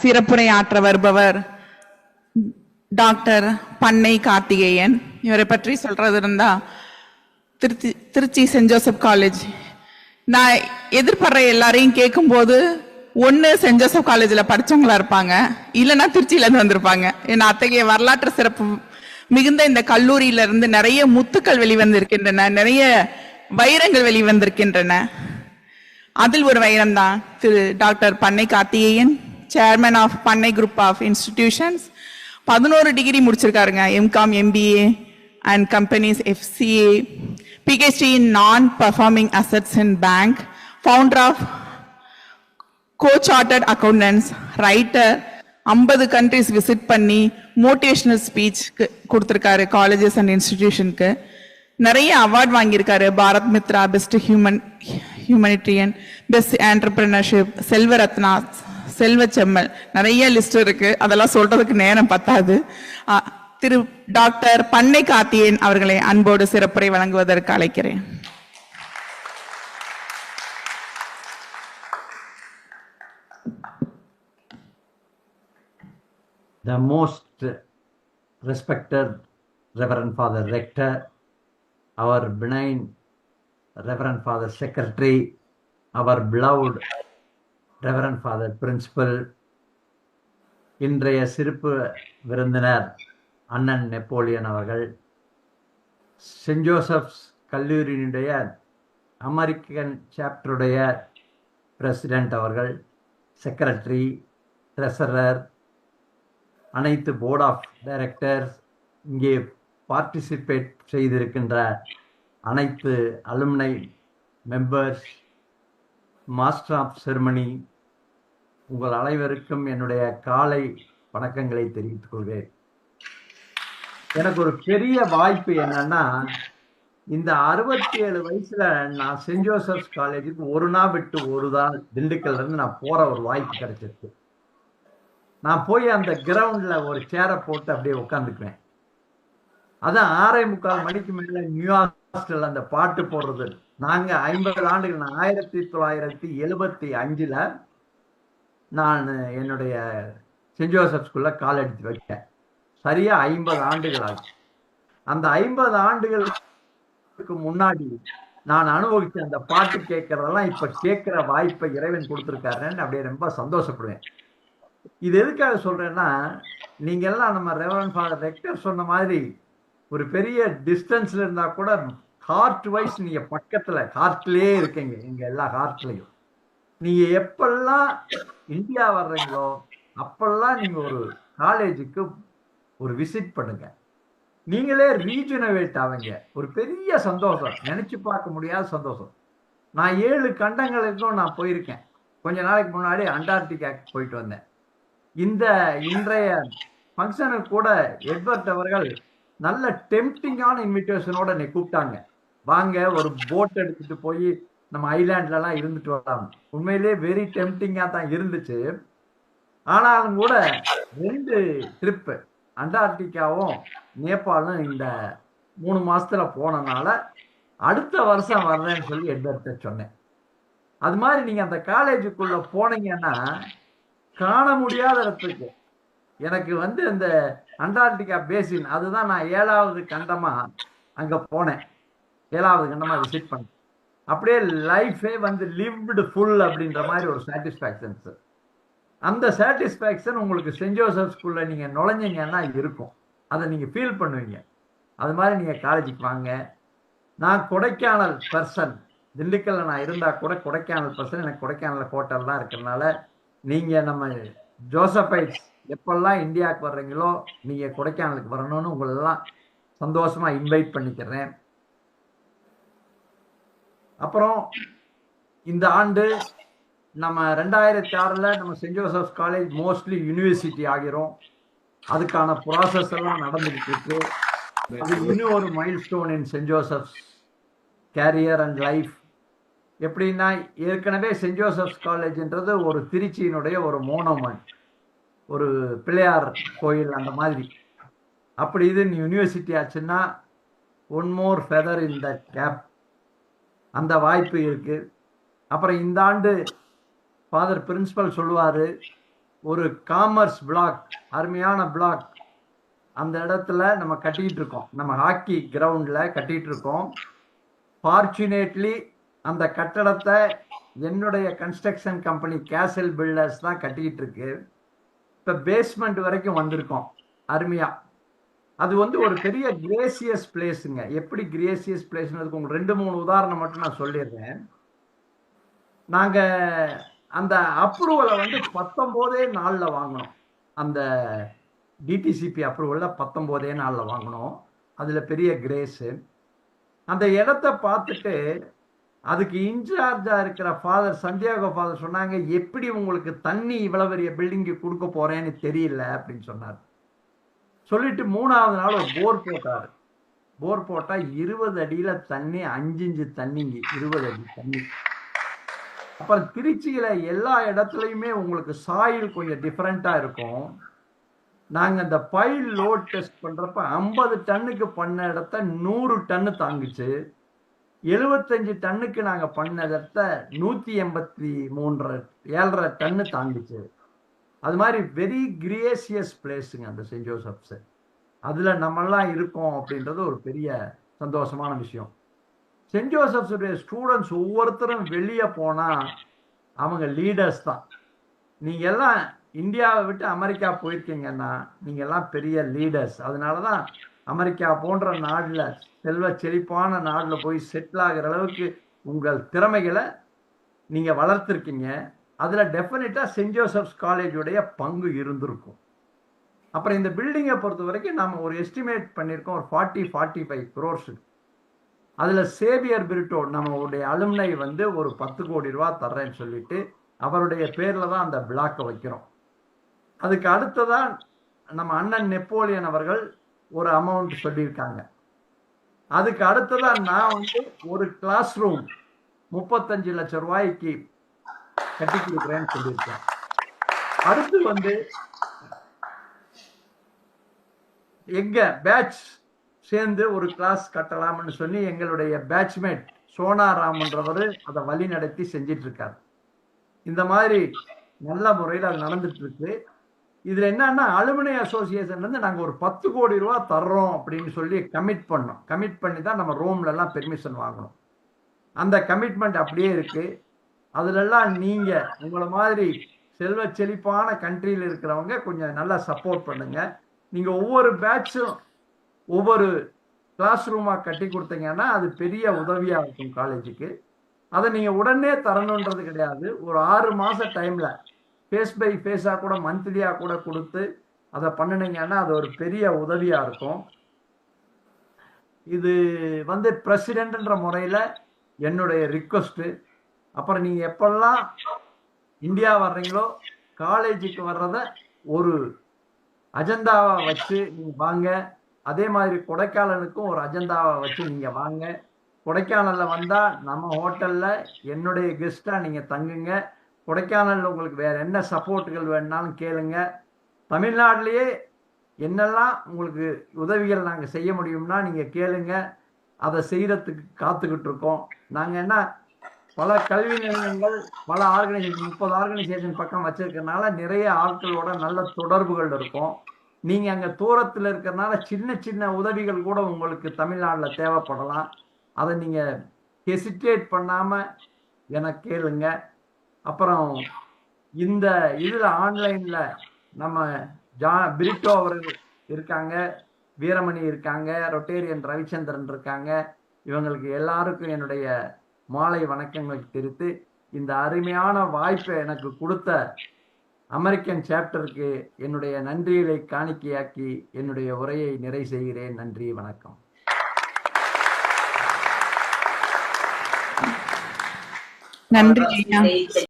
சிறப்புரை ஆற்ற வருபவர் டாக்டர் பண்ணை கார்த்திகேயன். இவரை பற்றி சொல்றது இருந்தா, திருச்சி சென்ட் ஜோசப் காலேஜ். நான் எதிர்பார்ற எல்லாரையும் கேட்கும்போது ஒன்று சென்ட் ஜோசப் காலேஜில் படித்தவங்களா இருப்பாங்க, இல்லைன்னா திருச்சியிலேருந்து வந்திருப்பாங்க. ஏன்னா அத்தகைய வரலாற்று சிறப்பு மிகுந்த இந்த கல்லூரியிலிருந்து நிறைய முத்துக்கள் வெளிவந்திருக்கின்றன, நிறைய வைரங்கள் வெளிவந்திருக்கின்றன. அதில் ஒரு வைரம் தான் திரு doctor Pannai Karthikeyan, chairman of Pannai group of institutions. 11 degree முடிச்சிருக்காருங்க, MCom, MBA and companies, FCA, PhD in non performing assets in bank, founder of co-chartered accountants, writer. 50 countries visit பண்ணி மோட்டிவேஷனல் ஸ்பீச் கொடுத்துருக்காரு காலேஜஸ் அண்ட் இன்ஸ்டிடியூஷனுக்கு. நிறைய அவார்ட் வாங்கியிருக்காரு. Bharat Mitra, best humanitarian, best entrepreneurship, Selva Ratna, செல்வ செம்மல், நிறைய list இருக்கு. அதெல்லாம் சொல்றதுக்கு நேரம் பத்தாது. திரு டாக்டர் பண்ணை கார்த்திகேயன் அவர்களை அன்போடு சிறப்புரை வழங்குவதற்கு அழைக்கிறேன். The most respected Reverend Father Rector, our benign Reverend Father Secretary, our beloved Reverend Father Principal, இன்றைய சிறப்பு விருந்தினர் அண்ணன் நெப்போலியன் அவர்கள், சென்ட் ஜோசப்ஸ் கல்லூரியினுடைய அமெரிக்கன் சாப்டருடைய பிரசிடென்ட் அவர்கள், செக்ரட்டரி, ட்ரெஸரர், அனைத்து போர்ட் ஆஃப் டைரக்டர்ஸ், இங்கே பார்ட்டிசிபேட் செய்திருக்கின்ற அனைத்து அலுமினை மெம்பர்ஸ், மாஸ்டர் ஆஃப் செரமனி, உங்கள் அனைவருக்கும் என்னுடைய காலை வணக்கங்களை தெரிவித்துக் கொள்வேன். எனக்கு ஒரு பெரிய வாய்ப்பு என்னன்னா, இந்த 67 வயசுல நான் சென்ட் ஜோசப்ஸ் காலேஜுக்கு ஒரு நாள் விட்டு ஒரு நாள் திண்டுக்கல்ல இருந்து நான் போற ஒரு வாய்ப்பு கிடைச்சிருக்கு. நான் போய் அந்த கிரவுண்ட்ல ஒரு சேரை போட்டு அப்படியே உட்காந்துக்குவேன். அதான் 6:45 மணிக்கு மேல நியூ ஹாஸ்டல் அந்த பாட்டு போடுறது. நாங்க 50 ஆண்டுகள், நான் 1975 நான் என்னுடைய சென்ட் ஜோசப் ஸ்கூல்ல கால் எடுத்து வைத்தேன். சரியா 50 ஆண்டுகள் ஆச்சு. அந்த 50 ஆண்டுகளுக்கு முன்னாடி நான் அனுபவிச்ச அந்த பாட்டு கேட்கறதெல்லாம் இப்ப கேட்கிற வாய்ப்பை இறைவன் கொடுத்துருக்காருன்னு அப்படியே ரொம்ப சந்தோஷப்படுவேன். இது எதுக்காக சொல்றேன்னா, நீங்க எல்லாம் நம்ம ரெவரண்ட் ஃபாதர் ரெக்டர் சொன்ன மாதிரி ஒரு பெரிய டிஸ்டன்ஸ்ல இருந்தா கூட ஹார்ட் வைஸ் நீங்க பக்கத்துல ஹார்ட்லயே இருக்கீங்க. எங்க எல்லா ஹார்ட்லயும் நீங்க எப்பெல்லாம் இந்தியா வர்றீங்களோ அப்பெல்லாம் நீங்க ஒரு காலேஜுக்கு ஒரு விசிட் பண்ணுங்க. நீங்களே ரீஜுனவேட் ஆவீங்க. ஒரு பெரிய சந்தோஷம், நினைச்சு பார்க்க முடியாத சந்தோஷம். நான் 7 கண்டங்களுக்கும் நான் போயிருக்கேன். கொஞ்ச நாளைக்கு முன்னாடி அண்டார்டிகாக்கு போயிட்டு வந்தேன். இன்றைய ஃபங்க்ஷனுக்கு கூட எட்வர்ட் அவர்கள் நல்ல டெம்ப்டிங்கான இன்விடேஷனோட என்னை கூப்பிட்டாங்க. வாங்க ஒரு போட் எடுத்துட்டு போய் நம்ம ஐலாண்ட்லாம் இருந்துட்டு வரலாம். உண்மையிலே வெரி டெம்ப்டிங்காக தான் இருந்துச்சு. ஆனாலும் கூட 2 ட்ரிப்பு அண்டார்டிகாவும் நேபாளும் இந்த 3 மாசத்துல போனனால அடுத்த வருஷம் வர்றேன்னு சொல்லி எட்வர்ட்ட சொன்னேன். அது மாதிரி நீங்க அந்த காலேஜுக்குள்ள போனீங்கன்னா காண முடியாத இடத்துக்கு, எனக்கு அந்த அண்டார்டிகா பேசின், அதுதான் நான் 7வது கண்டமா அங்க போனேன். 7வது கண்டமா விசிட் பண்ணேன். அப்படியே லைஃபே லிவ்டு ஃபுல் அப்படின்ற மாதிரி ஒரு சாட்டிஸ்ஃபேக்ஷன். அந்த சாட்டிஸ்ஃபேக்ஷன் உங்களுக்கு சென்ட் ஜோசப் ஸ்கூல்ல நீங்க நுழைஞ்சீங்கன்னா இருக்கும். அதை நீங்க ஃபீல் பண்ணுவீங்க. அது மாதிரி நீங்க காலேஜுக்கு வாங்க. நான் கொடைக்கானல் பர்சன், திண்டுக்கல்ல நான் இருந்தா கூட கொடைக்கானல் பர்சன். எனக்கு கொடைக்கானல் ஹோட்டல்லாம் இருக்கிறதுனால நீங்க நம்ம ஜோசப்பைட்ஸ் எப்பெல்லாம் இந்தியாவுக்கு வர்றீங்களோ நீங்க கொடைக்கானலுக்கு வரணும்னு உங்களெல்லாம் சந்தோஷமா இன்வைட் பண்ணிக்கிறேன். அப்புறம் இந்த ஆண்டு நம்ம 2006 நம்ம Saint Joseph's college mostly university ஆகிறோம். அதுக்கான ப்ராசஸ் எல்லாம் நடந்துகிட்டு இருக்கு. அது இன்னும் ஒரு milestone in Saint Joseph's career and life. எப்படின்னா, ஏற்கனவே சென்ட் ஜோசப்ஸ் காலேஜ்ன்றது ஒரு திருச்சியினுடைய ஒரு மோனோமெண்ட், ஒரு பிள்ளையார் கோயில் அந்த மாதிரி. அப்படி இது யூனிவர்சிட்டி ஆச்சுன்னா one more feather in the cap, அந்த வாய்ப்பு இருக்கு. அப்புறம் இந்த ஆண்டு ஃபாதர் பிரின்சிபல் சொல்லுவார், ஒரு காமர்ஸ் பிளாக், அருமையான பிளாக் அந்த இடத்துல நம்ம கட்டிட்டு இருக்கோம். நம்ம ஹாக்கி கிரவுண்ட்ல கட்டிட்டு இருக்கோம். ஃபார்ச்சுனேட்லி அந்த கட்டடத்தை என்னுடைய கன்ஸ்ட்ரக்ஷன் கம்பெனி கேசல் பில்டர்ஸ் தான் கட்டிட்டு இருக்கு. இப்ப பேஸ்மெண்ட் வரைக்கும் வந்திருக்கோம். அருமையா. அது வந்து ஒரு பெரிய கிரேசியஸ் பிளேஸுங்க. எப்படி கிரேசியஸ் பிளேஸ்னதுக்கு உங்களுக்கு 2-3 உதாரணம் மட்டும் நான் சொல்லிடுறேன். நாங்க அந்த அப்ரூவலை வந்து 19 நாள்ல வாங்கினோம். அந்த டிடிசிபி அப்ரூவல்ல 19 நாள்ல வாங்கினோம். அதுல பெரிய கிரேஸு. அந்த இடத்த பார்த்துட்டு அதுக்கு இன்சார்ஜா இருக்கிற ஃபாதர் சந்தியாகோ ஃபாதர் சொன்னாங்க, எப்படி உங்களுக்கு தண்ணி இவ்வளவு பெரிய பில்டிங்கு கொடுக்க போறேன்னு தெரியல அப்படின்னு சொன்னார். சொல்லிட்டு 3வது நாள் ஒரு போர் போட்டாரு. போர் போட்டா 20 அடியில தண்ணி, 5 இன்ச்சு தண்ணிங்க, 20 அடி தண்ணி. அப்புறம் திருச்சியில எல்லா இடத்துலயுமே உங்களுக்கு சாயில் கொஞ்சம் டிஃபரெண்டா இருக்கும். நாங்க இந்த பைல் லோட் டெஸ்ட் பண்றப்ப 50 டன்னுக்கு பண்ண இடத்த 100 டன்னு தாங்குச்சு. 75 டன்னுக்கு நாங்க பண்ண இடத்த 183 7.5 டன்னு தாங்குச்சு. அது மாதிரி வெரி கிரேசியஸ் பிளேஸுங்க அந்த சென்ட் ஜோசப்ஸ். அதுல நம்மெல்லாம் இருக்கோம் அப்படின்றது ஒரு பெரிய சந்தோஷமான விஷயம். சென்ட் ஜோசப்ஸ் ஸ்டூடெண்ட்ஸ் ஒவ்வொருத்தரும் வெளியே போனா அவங்க லீடர்ஸ் தான். நீங்க எல்லாம் இந்தியாவை விட்டு அமெரிக்கா போயிருக்கீங்கன்னா நீங்க எல்லாம் பெரிய லீடர்ஸ். அதனாலதான் அமெரிக்கா போன்ற நாடுல, செல்வ செழிப்பான நாடுல போய் செட்டில் ஆகிற அளவுக்கு உங்கள் திறமைகளை நீங்க வளர்த்திருக்கீங்க. அதுல டெஃபினட்டா சென்ட் ஜோசப்ஸ் காலேஜுடைய பங்கு இருந்திருக்கும். அப்புறம் இந்த பில்டிங்கை பொறுத்த வரைக்கும் நம்ம ஒரு எஸ்டிமேட் பண்ணியிருக்கோம் ஒரு 40-45 crores. அதுல சேவியர் பிரிட்டோ நம்மளுடைய அலுமினை வந்து ஒரு 10 கோடி ரூபாய் தர்றேன்னு சொல்லிட்டு அவருடைய பேர்ல தான் அந்த பிளாக்கை வைக்கிறோம். அதுக்கு அடுத்ததான் நம்ம அண்ணன் நெப்போலியன் அவர்கள் ஒரு அமௌண்ட் சொல்லியிருக்காங்க. அதுக்கு அடுத்ததான் நான் வந்து ஒரு கிளாஸ் ரூம் 35 லட்சம் ரூபாய்க்கு கட்டி கொடுக்குறேன்னு சொல்லியிருக்கேன். அடுத்து வந்து எங்க பேட்ச் சேர்ந்து ஒரு கிளாஸ் கட்டலாம்னு சொல்லி எங்களுடைய பேட்ச்மேட் சோனாராம்ன்றவர் அதை வழி நடத்தி செஞ்சிட்டு இருக்காரு. இந்த மாதிரி நல்ல முறையில் அது நடந்துட்டு இருக்கு. இதுல என்னன்னா அலுமினை அசோசியேஷன் வந்து நாங்க ஒரு 10 கோடி ரூபாய் தர்றோம் அப்படின்னு சொல்லி கமிட் பண்ணோம். கமிட் பண்ணி தான் நம்ம ரோம்ல எல்லாம் பெர்மிஷன் வாங்கணும். அந்த கமிட்மெண்ட் அப்படியே இருக்கு. அதுல எல்லாம் நீங்க உங்களை மாதிரி செல்வ செழிப்பான கண்ட்ரியில் இருக்கிறவங்க கொஞ்சம் நல்லா சப்போர்ட் பண்ணுங்க. நீங்க ஒவ்வொரு பேட்சும் ஒவ்வொரு கிளாஸ் ரூமா கட்டி கொடுத்தீங்கன்னா அது பெரிய உதவியா இருக்கும் காலேஜுக்கு. அதை நீங்க உடனே தரணுன்றது கிடையாது. ஒரு 6 மாச டைம்ல ஃபேஸ் பை ஃபேஸா கூட மந்த்லியா கூட கொடுத்து அதை பண்ணினீங்கன்னா அது ஒரு பெரிய உதவியா இருக்கும். இது வந்து பிரசிடென்ட்ன்ற முறையில என்னுடைய ரிக்வஸ்ட். அப்புறம் நீங்க எப்பெல்லாம் இந்தியா வர்றீங்களோ காலேஜுக்கு வர்றத ஒரு அஜெண்டாவா வச்சு நீங்க வாங்க. அதே மாதிரி கொடைக்கானலுக்கும் ஒரு அஜெண்டாவை வச்சு நீங்க வாங்க. கொடைக்கானல்ல வந்தா நம்ம ஹோட்டல்ல என்னுடைய கெஸ்டா நீங்க தங்குங்க. கொடைக்கானல்ல உங்களுக்கு வேற என்ன சப்போர்ட்டுகள் வேணும்னாலும் கேளுங்க. தமிழ்நாட்டிலேயே என்னெல்லாம் உங்களுக்கு உதவிகள் நாங்கள் செய்ய முடியும்னா நீங்க கேளுங்க. அதை செய்யறதுக்கு காத்துக்கிட்டு இருக்கோம். நாங்க என்ன பல கல்வி நிலையங்கள், பல ஆர்கனைசேஷன், 30 ஆர்கனைசேஷன் பக்கம் வச்சிருக்கனால நிறைய ஆட்களோட நல்ல தொடர்புகள் இருக்கும். நீங்க அங்க தூரத்தில் இருக்கிறனால சின்ன சின்ன உதவிகள் கூட உங்களுக்கு தமிழ்நாட்டில் தேவைப்படலாம். அதை நீங்க ஹெசிடேட் பண்ணாம எனக்கு கேளுங்க. அப்புறம் இந்த இதுல ஆன்லைன்ல நம்ம பிரிட்டோ அவர்கள் இருக்காங்க, வீரமணி இருக்காங்க, ரொட்டேரியன் ரவிச்சந்திரன் இருக்காங்க. இவங்களுக்கு எல்லாருக்கும் என்னுடைய மாலை வணக்கங்களை தெரிவித்து இந்த அருமையான வாய்ப்பை எனக்கு கொடுத்த அமெரிக்கன் சாப்டருக்கு என்னுடைய நன்றிகளை காணிக்கையாக்கி என்னுடைய உரையை நிறைவு செய்கிறேன். நன்றி, வணக்கம். நன்றி.